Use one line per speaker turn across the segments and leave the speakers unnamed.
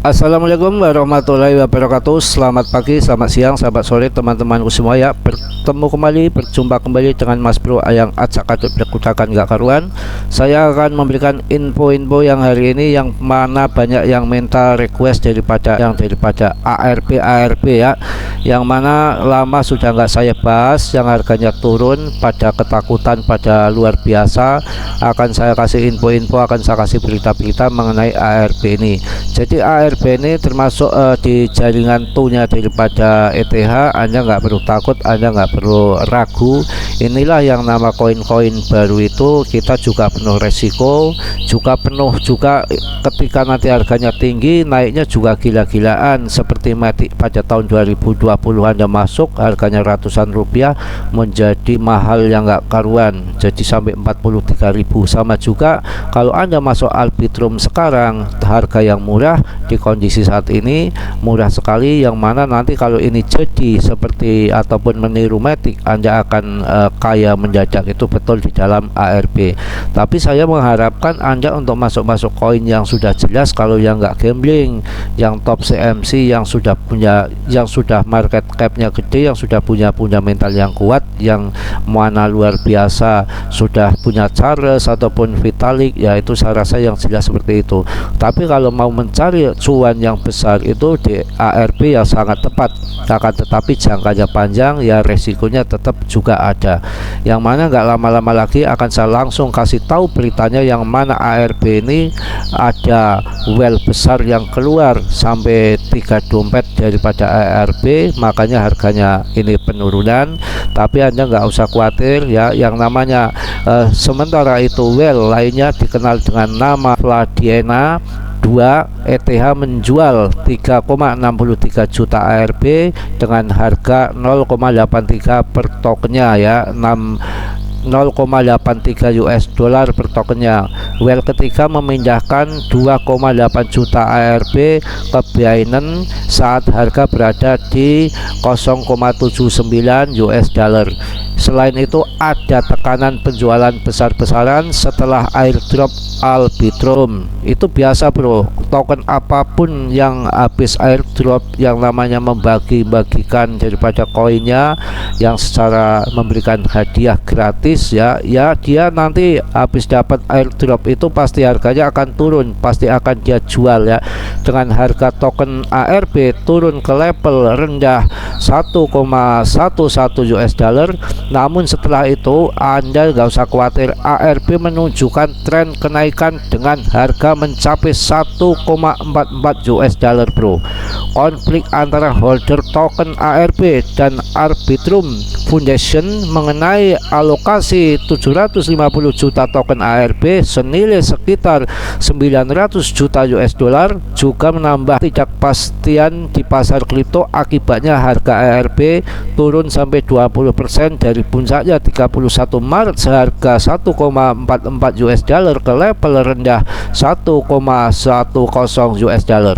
Assalamualaikum warahmatullahi wabarakatuh. Selamat pagi, selamat siang, selamat sore teman-temanku semua ya. Bertemu kembali, berjumpa kembali dengan Mas Bro yang acak aduk berkutakan gak karuan. Saya akan memberikan info-info yang hari ini yang mana banyak yang minta request daripada ARP ya, yang mana lama sudah nggak saya bahas, yang harganya turun pada ketakutan pada luar biasa. Akan saya kasih info-info, akan saya kasih berita-berita mengenai ARP ini. Jadi ARP ini termasuk di jaringan tunya daripada ETH. Anda nggak perlu takut, Anda nggak perlu ragu. Inilah yang nama koin-koin baru itu. Kita juga penuh resiko, juga ketika nanti harganya tinggi, naiknya juga gila-gilaan. Seperti Matic pada tahun 2020 Anda masuk harganya ratusan rupiah, menjadi mahal yang nggak karuan, jadi sampai 43.000. Sama juga kalau Anda masuk Arbitrum sekarang, harga yang murah di kondisi saat ini murah sekali, yang mana nanti kalau ini jadi seperti ataupun meniru Matic, Anda akan kaya mendadak. Itu betul di dalam ARP. Tapi saya mengharapkan Anda untuk masuk koin yang sudah jelas. Kalau yang nggak gambling, yang top CMC, yang sudah market capnya gede, yang sudah punya fundamental yang kuat, yang mana luar biasa, sudah punya Charles ataupun Vitalik, ya itu saya rasa yang jelas seperti itu. Tapi kalau mau mencari cuan yang besar itu di ARP yang sangat tepat, akan tetapi jangkanya panjang, ya resikonya tetap juga ada. Yang mana nggak lama-lama lagi akan saya langsung kasih tahu beritanya, yang mana ARP ini ada well besar yang keluar sampai 3 dompet daripada ARP, makanya harganya ini penurunan. Tapi Anda nggak usah khawatir ya, yang namanya sementara itu well lainnya dikenal dengan nama Vladiena 2 ETH menjual 3,63 juta ARP dengan harga 0,83 per tokennya ya, 0,83 US dollar per tokennya. Well ketika memindahkan 2,8 juta ARP ke Binance saat harga berada di 0,79 US dollar. Selain itu ada tekanan penjualan besar-besaran setelah airdrop Arbitrum. Itu biasa bro, token apapun yang habis airdrop, yang namanya membagi-bagikan daripada koinnya, yang secara memberikan hadiah gratis ya dia nanti habis dapat airdrop itu pasti harganya akan turun, pasti akan dia jual ya, dengan harga token ARP turun ke level rendah 1,11 US dollar. Namun setelah itu Anda nggak usah khawatir, ARP menunjukkan tren kenaikan dengan harga mencapai 1,44 US dollar bro. Konflik antara holder token ARP dan Arbitrum Foundation mengenai alokasi 750 juta token ARP senilai sekitar 900 juta US dollar juga menambah tidak pastian di pasar kripto. Akibatnya harga ARP turun sampai 20% dari puncaknya 31 Maret seharga 1,44 US dollar ke level rendah 1,10 US dollar.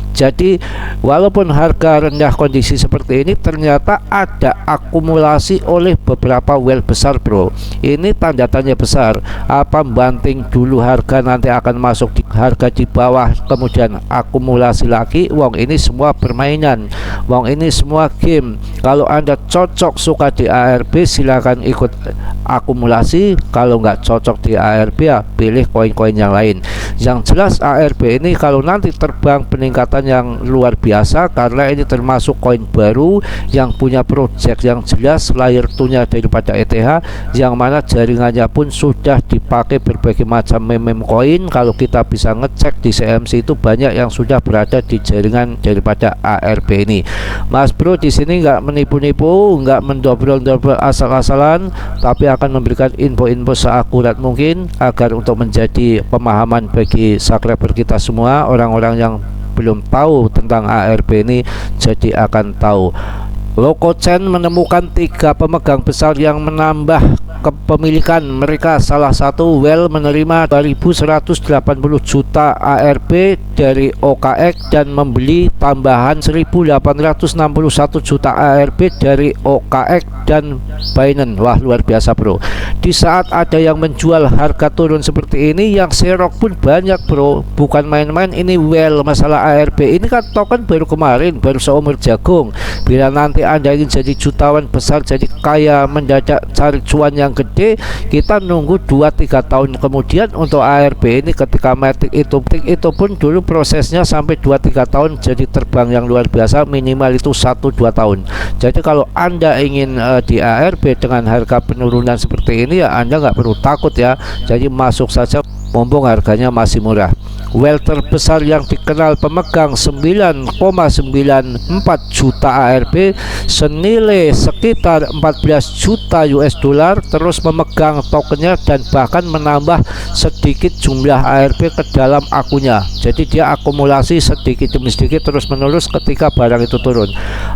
Jadi walaupun harga rendah kondisi seperti ini, ternyata ada akumulasi oleh beberapa well besar bro. Ini tanda tanya besar. Apa banting dulu harga nanti akan masuk di harga di bawah, kemudian akumulasi lagi? Wong ini semua permainan, wong ini semua game. Kalau Anda cocok suka di ARP, silakan ikut akumulasi. Kalau nggak cocok di ARP, ya pilih koin-koin yang lain. Yang jelas ARP ini kalau nanti terbang peningkatan yang luar biasa, karena ini termasuk koin baru yang punya project yang jelas, layer 2-nya daripada ETH, yang mana jaringannya pun sudah dipakai berbagai macam meme koin. Kalau kita bisa ngecek di CMC itu banyak yang sudah berada di jaringan daripada ARP ini. Mas Bro di sini nggak menipu-nipu, nggak mendobrol-dobrol asal-asalan, tapi akan memberikan info-info seakurat mungkin agar untuk menjadi pemahaman bagi subscriber kita semua. Orang-orang yang belum tahu tentang ARP ini jadi akan tahu. Lokochain menemukan 3 pemegang besar yang menambah kepemilikan mereka. Salah satu well menerima 2.180 juta ARP dari OKX dan membeli tambahan 1.861 juta ARP dari OKX dan Binance. Wah, luar biasa bro. Di saat ada yang menjual harga turun seperti ini, yang serok pun banyak bro, bukan main-main ini well. Masalah ARP ini kan token baru kemarin, baru seumur jagung. Bila nanti Anda ingin jadi jutawan besar, jadi kaya mendadak, cari cuan yang gede, kita nunggu 2-3 tahun kemudian untuk ARP ini. Ketika matic itu pun dulu prosesnya sampai 2-3 tahun jadi terbang yang luar biasa, minimal itu 1-2 tahun. Jadi kalau Anda ingin di ARP dengan harga penurunan seperti ini, ya Anda nggak perlu takut ya. Jadi masuk saja mumpung harganya masih murah. Well terbesar yang dikenal pemegang 9,94 juta ARP senilai sekitar 14 juta US dollar, terus memegang tokennya dan bahkan menambah sedikit jumlah ARP ke dalam akunnya. Jadi dia akumulasi sedikit demi sedikit terus menerus ketika barang itu turun.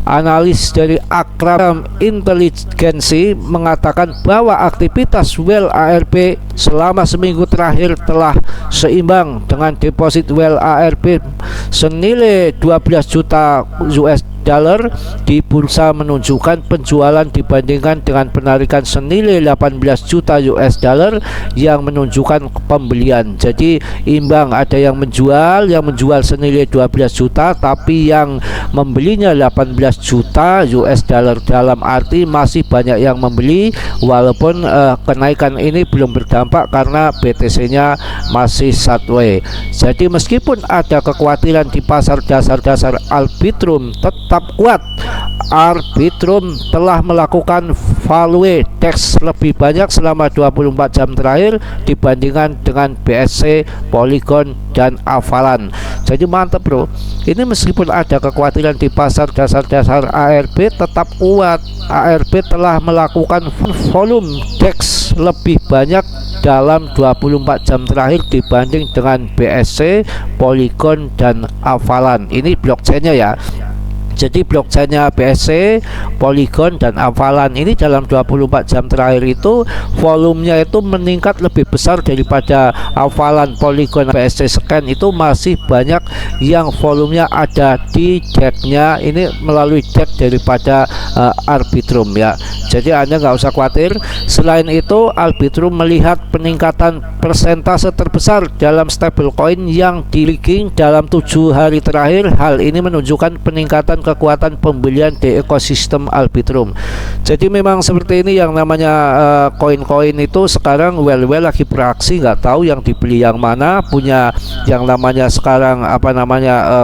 Analis dari Akram Inteligensi mengatakan bahwa aktivitas well ARP selama seminggu terakhir telah seimbang dengan deposit well ARP senilai 12 juta US dollar di bursa, menunjukkan penjualan dibandingkan dengan penarikan senilai 18 juta US dollar yang menunjukkan pembelian. Jadi imbang, ada yang menjual senilai 12 juta tapi yang membelinya 18 juta US dollar, dalam arti masih banyak yang membeli walaupun kenaikan ini belum berdampak karena BTC nya masih sideways. Jadi meskipun ada kekhawatiran di pasar dasar Arbitrum tetap kuat. Arbitrum telah melakukan value DEX lebih banyak selama 24 jam terakhir dibandingkan dengan BSC, Polygon, dan Avalanche. Jadi mantap bro. Ini meskipun ada kekhawatiran di pasar dasar ARP tetap kuat. ARP telah melakukan volume DEX lebih banyak dalam 24 jam terakhir dibanding dengan BSC, Polygon, dan Avalanche. Ini blockchainnya ya. Jadi blockchainnya BSC, Polygon, dan Avalanche ini dalam 24 jam terakhir itu volumenya itu meningkat lebih besar daripada Avalanche, Polygon, BSC Scan. Itu masih banyak yang volumenya ada di DEX-nya ini melalui DEX daripada Arbitrum ya. Jadi Anda nggak usah khawatir. Selain itu, Arbitrum melihat peningkatan persentase terbesar dalam stablecoin yang di-leaking dalam 7 hari terakhir. Hal ini menunjukkan peningkatan kekuatan pembelian di ekosistem Arbitrum. Jadi memang seperti ini yang namanya koin-koin itu sekarang well lagi beraksi, nggak tahu yang dibeli yang mana. Punya yang namanya sekarang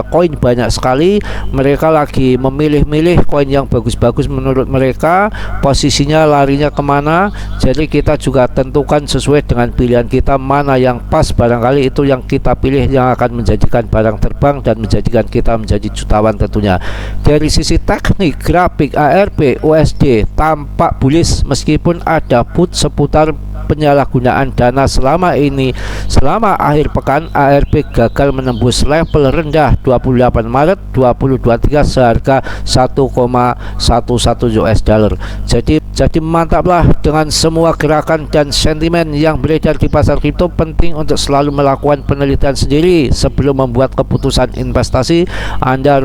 koin banyak sekali, mereka lagi memilih-milih koin yang bagus-bagus menurut mereka, posisinya larinya kemana. Jadi kita juga tentukan sesuai dengan pilihan kita mana yang pas, barangkali itu yang kita pilih yang akan menjadikan barang terbang dan menjadikan kita menjadi jutawan tentunya. Dari sisi teknik grafik ARP USD tampak bullish meskipun ada put seputar penyalahgunaan dana selama ini. Selama akhir pekan ARP gagal menembus level rendah 28 Maret 2023 seharga 1,11 US dollar. Jadi mantaplah dengan semua gerakan dan sentimen yang beredar di pasar kripto. Penting untuk selalu melakukan penelitian sendiri sebelum membuat keputusan investasi. Anda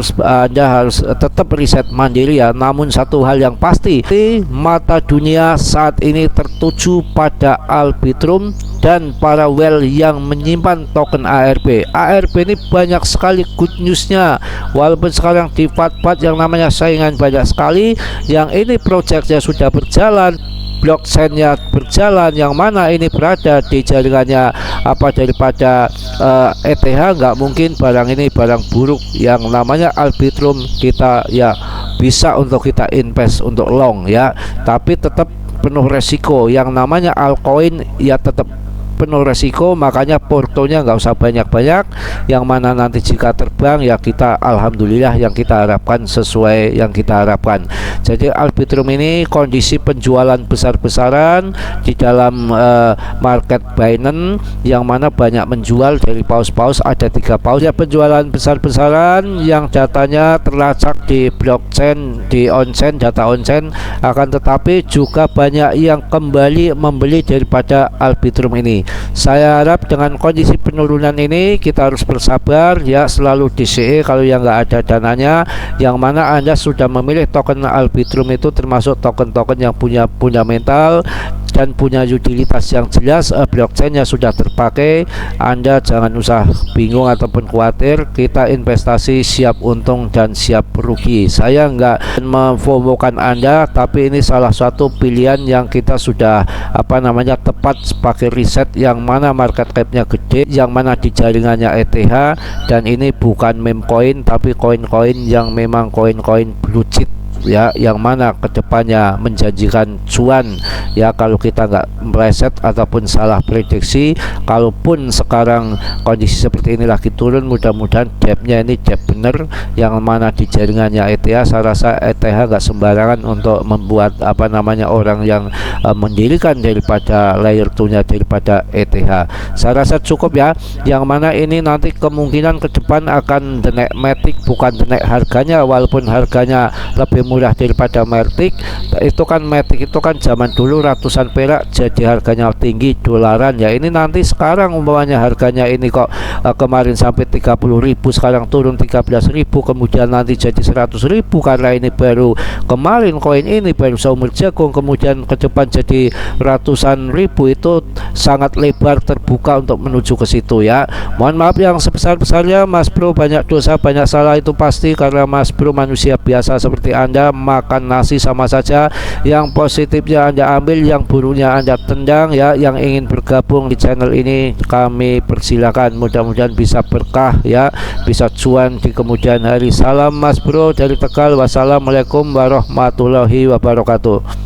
harus tetap riset mandiri ya. Namun satu hal yang pasti, mata dunia saat ini tertuju pada Arbitrum dan para well yang menyimpan token ARP. ARP ini banyak sekali good newsnya. Walaupun sekarang di FAT yang namanya saingan banyak sekali, yang ini projectnya sudah berjalan, blockchainnya berjalan, yang mana ini berada di jaringannya daripada ETH, nggak mungkin barang ini barang buruk. Yang namanya Arbitrum kita ya bisa untuk kita invest untuk long ya, tapi tetap penuh resiko. Yang namanya altcoin ya tetap penuh resiko, makanya portonya nggak usah banyak-banyak, yang mana nanti jika terbang ya kita alhamdulillah yang kita harapkan sesuai yang kita harapkan. Jadi Arbitrum ini kondisi penjualan besar-besaran di dalam market Binance, yang mana banyak menjual dari paus-paus, ada 3 paus ya, penjualan besar-besaran yang datanya terlacak di blockchain, di onchain, data onchain, akan tetapi juga banyak yang kembali membeli daripada Arbitrum ini. Saya harap dengan kondisi penurunan ini kita harus bersabar ya, selalu DCE kalau yang nggak ada dananya, yang mana Anda sudah memilih token Arbitrum itu termasuk token-token yang punya fundamental dan punya utilitas yang jelas, blockchainnya sudah terpakai. Anda jangan usah bingung ataupun khawatir, kita investasi siap untung dan siap rugi. Saya nggak memfomokan Anda, tapi ini salah satu pilihan yang kita sudah tepat sebagai riset, yang mana market capnya gede, yang mana di jaringannya ETH, dan ini bukan meme coin tapi koin-koin yang memang koin-koin blue chip ya, yang mana kedepannya menjanjikan cuan ya kalau kita nggak meleset ataupun salah prediksi. Kalaupun sekarang kondisi seperti ini lagi turun, mudah-mudahan depnya ini dep bener, yang mana di jaringannya ETH. Saya rasa ETH nggak sembarangan untuk membuat orang yang mendirikan daripada layer 2 nya daripada ETH. Saya rasa cukup ya, yang mana ini nanti kemungkinan ke depan akan naik matic, bukan naik harganya, walaupun harganya lebih murah daripada Matic. Itu kan Matic itu kan zaman dulu ratusan perak jadi harganya tinggi dolaran ya. Ini nanti sekarang umpamanya harganya ini kok kemarin sampai 30.000, sekarang turun 13.000, kemudian nanti jadi 100.000 karena ini baru kemarin koin ini baru seumur jagung, kemudian ke depan jadi ratusan ribu. Itu sangat lebar terbuka untuk menuju ke situ ya. Mohon maaf yang sebesar-besarnya, Mas Bro banyak dosa banyak salah, itu pasti karena Mas Bro manusia biasa seperti Anda, makan nasi sama saja. Yang positifnya Anda ambil, yang buruknya Anda tendang ya. Yang ingin bergabung di channel ini kami persilakan, mudah-mudahan bisa berkah ya, bisa cuan di kemudian hari. Salam Mas Bro dari Tegal, wassalamualaikum warahmatullahi wabarakatuh.